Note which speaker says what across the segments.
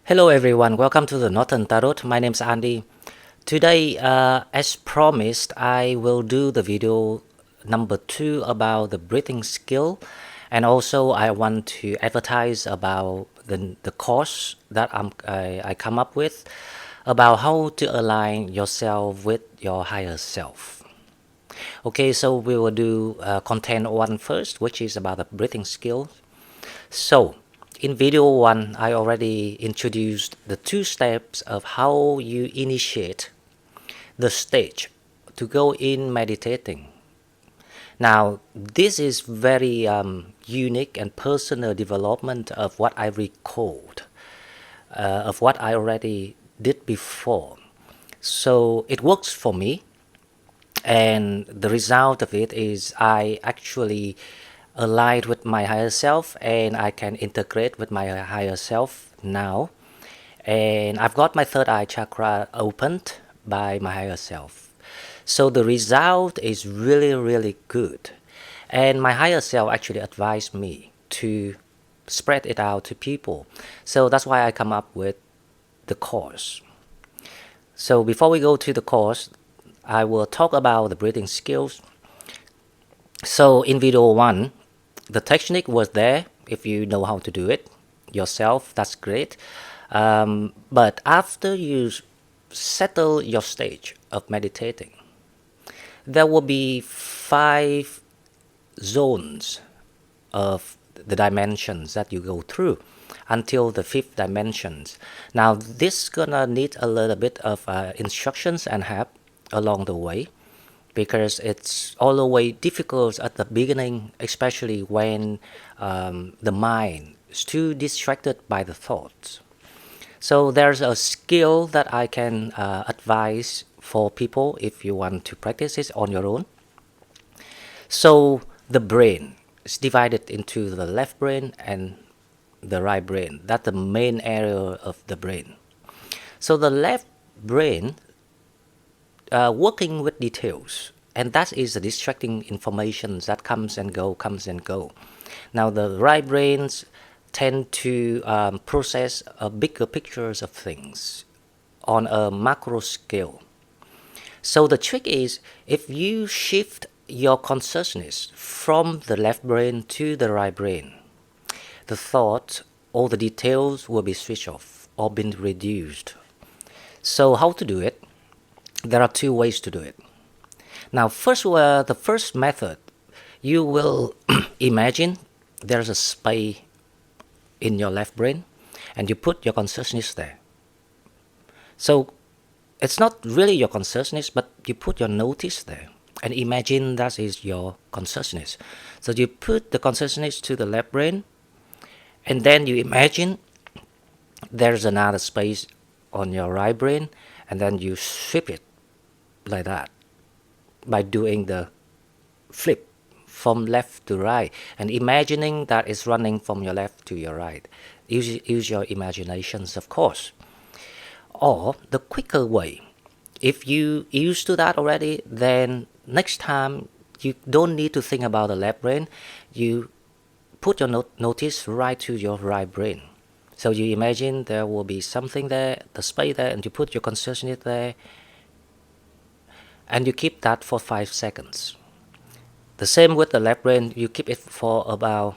Speaker 1: Hello everyone, welcome to the Northern Tarot. My name's Andy. Today, as promised, I will do the video number 2 about the breathing skill, and also I want to advertise about the course that I come up with about how to align yourself with your higher self. Okay, so we will do content 1 first, which is about the breathing skill. So, in video 1, I already introduced the 2 steps of how you initiate the stage to go in meditating. Now, this is very unique and personal development of what I recalled, of what I already did before. So, it works for me, and the result of it is I actually aligned with my higher self, and I can integrate with my higher self now, and I've got my third eye chakra opened by my higher self. So the result is really good, and my higher self actually advised me to spread it out to people. So that's why I come up with the course. So before we go to the course, I will talk about the breathing skills. So in video 1, the technique was there. If you know how to do it yourself, that's great. But after you settle your stage of meditating, there will be 5 zones of the dimensions that you go through until the 5th dimensions. Now this gonna need a little bit of instructions and help along the way, because it's all the way difficult at the beginning, especially when the mind is too distracted by the thoughts. So there's a skill that I can advise for people if you want to practice it on your own. So the brain is divided into the left brain and the right brain. That's the main area of the brain. So the left brain working with details, and that is the distracting information that comes and go. Now the right brains tend to process bigger pictures of things on a macro scale. So the trick is, if you shift your consciousness from the left brain to the right brain, the thought or the details will be switched off or been reduced. So how to do it? There are 2 ways to do it. Now, the first method, you will imagine there's a space in your left brain, and you put your consciousness there. So it's not really your consciousness, but you put your notice there, and imagine that is your consciousness. So you put the consciousness to the left brain, and then you imagine there's another space on your right brain, and then you shift it like that by doing the flip from left to right, and imagining that it's running from your left to your right. Use your imaginations, of course. Or the quicker way, if you used to that already, then next time you don't need to think about the left brain. You put your notice right to your right brain. So you imagine there will be something there, the space there, and you put your consciousness there, and you keep that for 5 seconds. The same with the left brain, you keep it for about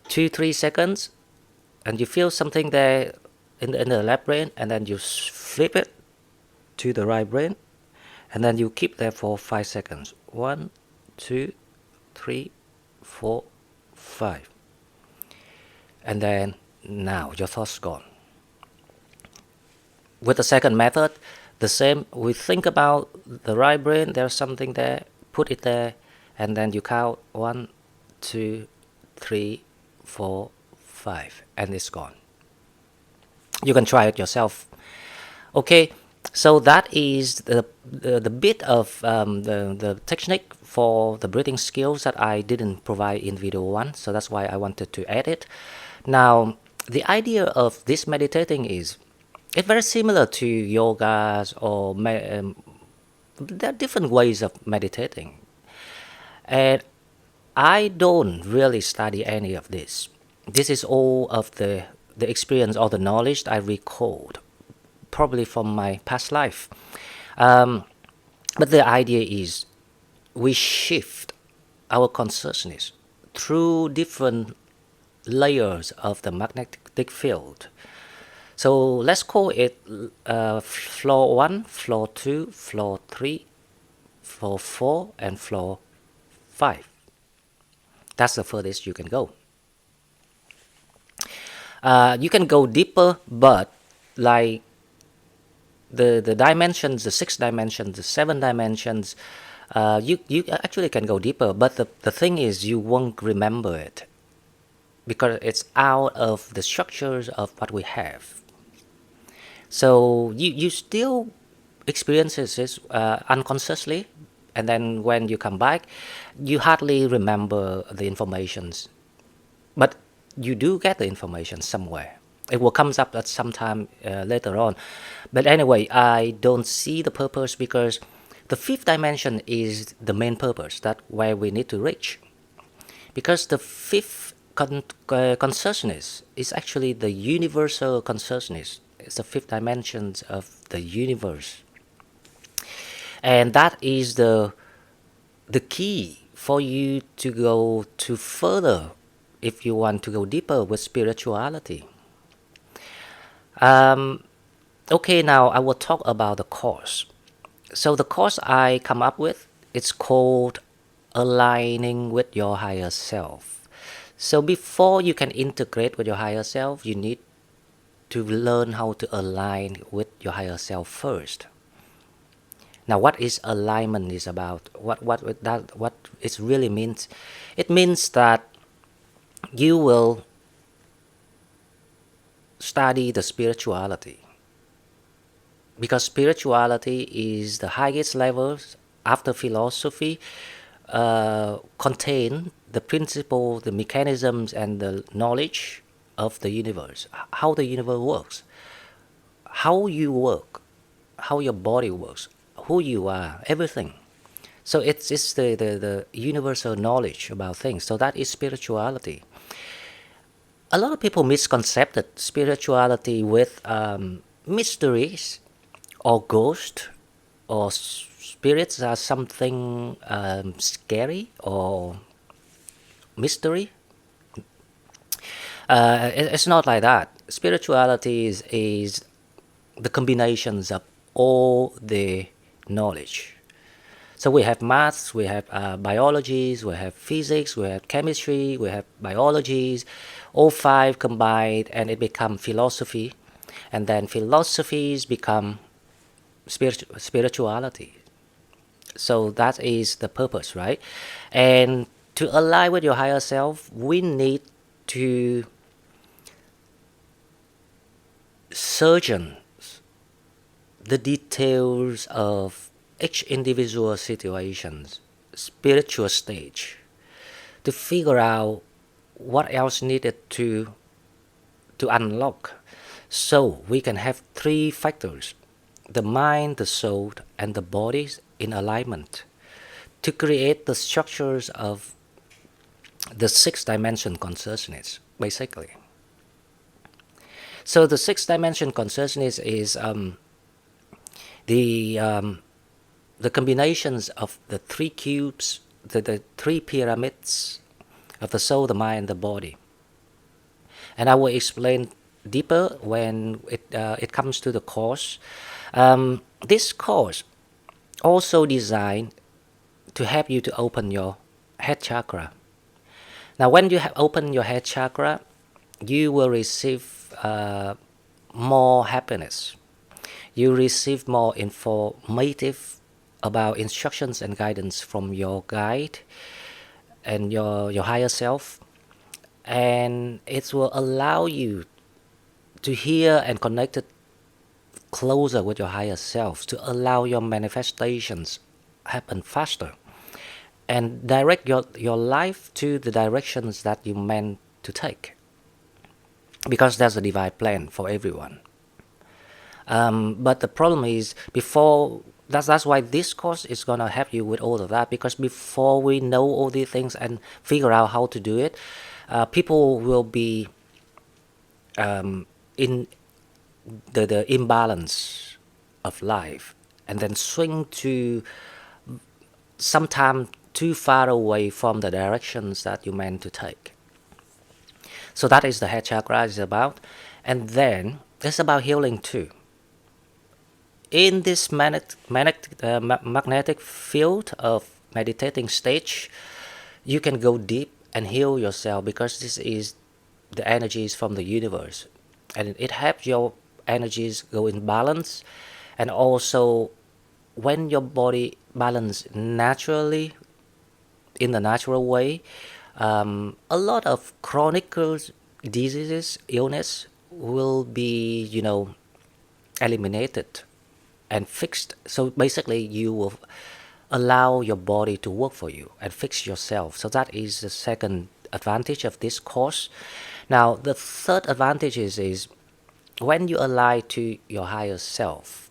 Speaker 1: 2-3 seconds, and you feel something there in the left brain, and then you flip it to the right brain, and then you keep there for 5 seconds. 1, 2, 3, 4, 5. And then now your thoughts gone. With the second method, the same. We think about the right brain, there's something there, put it there, and then you count 1, 2, 3, 4, 5, and it's gone. You can try it yourself. Okay, so that is the bit of the technique for the breathing skills that I didn't provide in video 1, so that's why I wanted to add it. Now, the idea of this meditating is, it's very similar to yogas, or there are different ways of meditating. And I don't really study any of this. This is all of the the experience or the knowledge I recalled, probably from my past life. But the idea is we shift our consciousness through different layers of the magnetic field. So let's call it floor 1, floor 2, floor 3, floor 4, and floor 5. That's the furthest you can go. You can go deeper, but like the dimensions, the 6 dimensions, the 7 dimensions, you actually can go deeper, but the thing is you won't remember it because it's out of the structures of what we have. So you still experience this unconsciously, and then when you come back, you hardly remember the informations, but you do get the information somewhere. It will come up at some time later on. But anyway, I don't see the purpose because the 5th dimension is the main purpose, that where we need to reach. Because the 5th consciousness is actually the universal consciousness. It's the 5th dimension of the universe. And that is the key for you to go to further if you want to go deeper with spirituality. Okay, now I will talk about the course. So the course I come up with, it's called Aligning with Your Higher Self. So before you can integrate with your higher self, you need to learn how to align with your higher self first. Now, what is alignment is about? What it really means? It means that you will study the spirituality, because spirituality is the highest levels after philosophy, contain the principle, the mechanisms, and the knowledge of the universe, how the universe works, how you work, how your body works, who you are, everything. So it's the universal knowledge about things. So that is spirituality. A lot of people misconcepted spirituality with mysteries or ghosts or spirits are something scary or mystery. It's not like that. Spirituality is the combinations of all the knowledge. So we have maths, we have biologies, we have physics, we have chemistry, we have biologies, all 5 combined, and it becomes philosophy. And then philosophies become spirituality. So that is the purpose, right? And to align with your higher self, we need to surgeon the details of each individual situation's spiritual stage to figure out what else needed to unlock. So we can have 3 factors: the mind, the soul, and the body in alignment to create the structures of the 6th dimension consciousness, basically. So the 6th dimension consciousness is the combinations of the 3 cubes, the 3 pyramids of the soul, the mind, and the body. And I will explain deeper when it comes to the course. This course also designed to help you to open your head chakra. Now, when you have opened your head chakra, you will receive more happiness. You receive more informative about instructions and guidance from your guide and your higher self, and it will allow you to hear and connect it closer with your higher self, to allow your manifestations happen faster and direct your life to the directions that you meant to take, because there's a divine plan for everyone. But the problem is, that's why this course is going to help you with all of that, because before we know all these things and figure out how to do it, people will be in the imbalance of life, and then swing to sometime too far away from the directions that you meant to take. So that is the head chakra is about. And then it's about healing too. In this magnetic field of meditating stage, you can go deep and heal yourself, because this is the energies from the universe, and it helps your energies go in balance. And also, when your body balance naturally, in the natural way, a lot of chronic diseases, illness will be, eliminated and fixed. So basically, you will allow your body to work for you and fix yourself. So that is the second advantage of this course. Now, the third advantage is when you align to your higher self,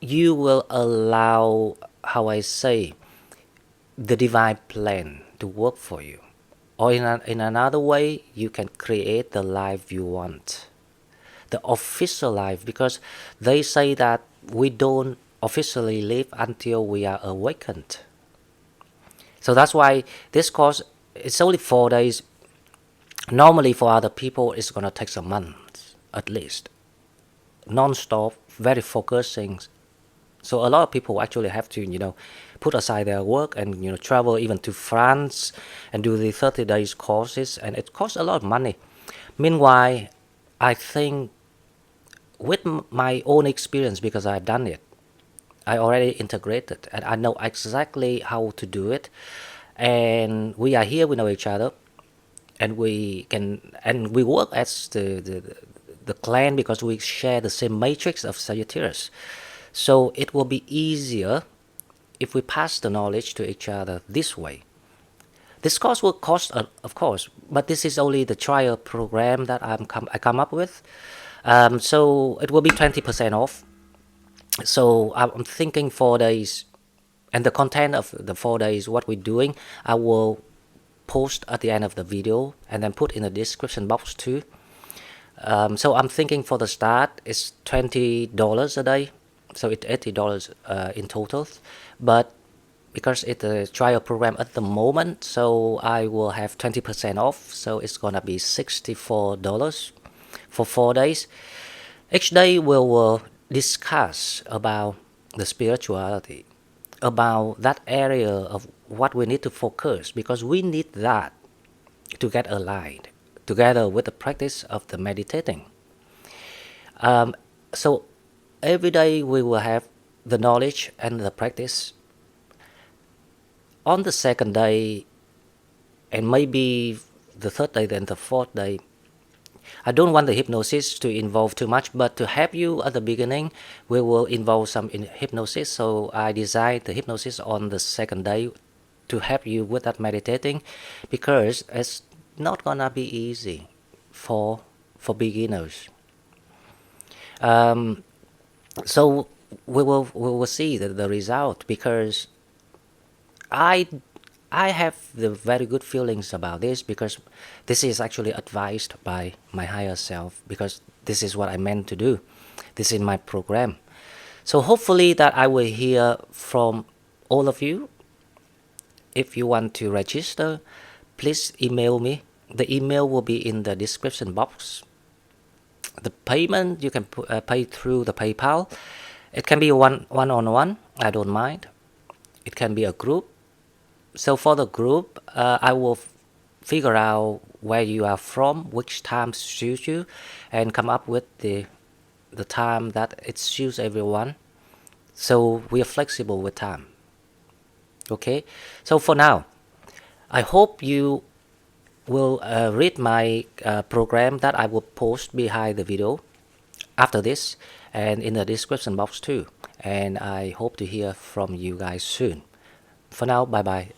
Speaker 1: you will allow, how I say, the divine plan to work for you. Or in another way, you can create the life you want, the official life, because they say that we don't officially live until we are awakened. So that's why this course, it's only 4 days. Normally for other people, it's going to take some months at least, non-stop, very focusing. So a lot of people actually have to, put aside their work and, travel even to France and do the 30 days courses, and it costs a lot of money. Meanwhile, I think with my own experience, because I've done it, I already integrated and I know exactly how to do it. And we are here, we know each other, and we work as the clan, because we share the same matrix of Sagittarius. So it will be easier if we pass the knowledge to each other this way. This course will cost, of course, but this is only the trial program that I come up with. So it will be 20% off. So I'm thinking 4 days, and the content of the 4 days, what we're doing, I will post at the end of the video and then put in the description box too. So I'm thinking for the start, it's $20 a day, so it's $80 in total. But because it's a trial program at the moment, so I will have 20% off, so it's gonna be $64 for 4 days. Each day we will discuss about the spirituality, about that area of what we need to focus, because we need that to get aligned together with the practice of the meditating. So every day we will have the knowledge and the practice. On the second day, and maybe the third day, then the fourth day, I don't want the hypnosis to involve too much, but to help you at the beginning, we will involve some in hypnosis. So I designed the hypnosis on the second day to help you with that meditating, because it's not gonna be easy for beginners. So we will see the result, because I I have the very good feelings about this, because this is actually advised by my higher self, because this is what I meant to do. This is my program. So hopefully that I will hear from all of you. If you want to register, please email me. The email will be in the description box. The payment, you can pay through the PayPal. It can be one-on-one, I don't mind. It can be a group. So for the group, I will figure out where you are from, which time suits you, and come up with the time that it suits everyone. So we are flexible with time. Okay, so for now, I hope you will read my program that I will post behind the video after this, and in the description box too. And I hope to hear from you guys soon. For now, bye bye.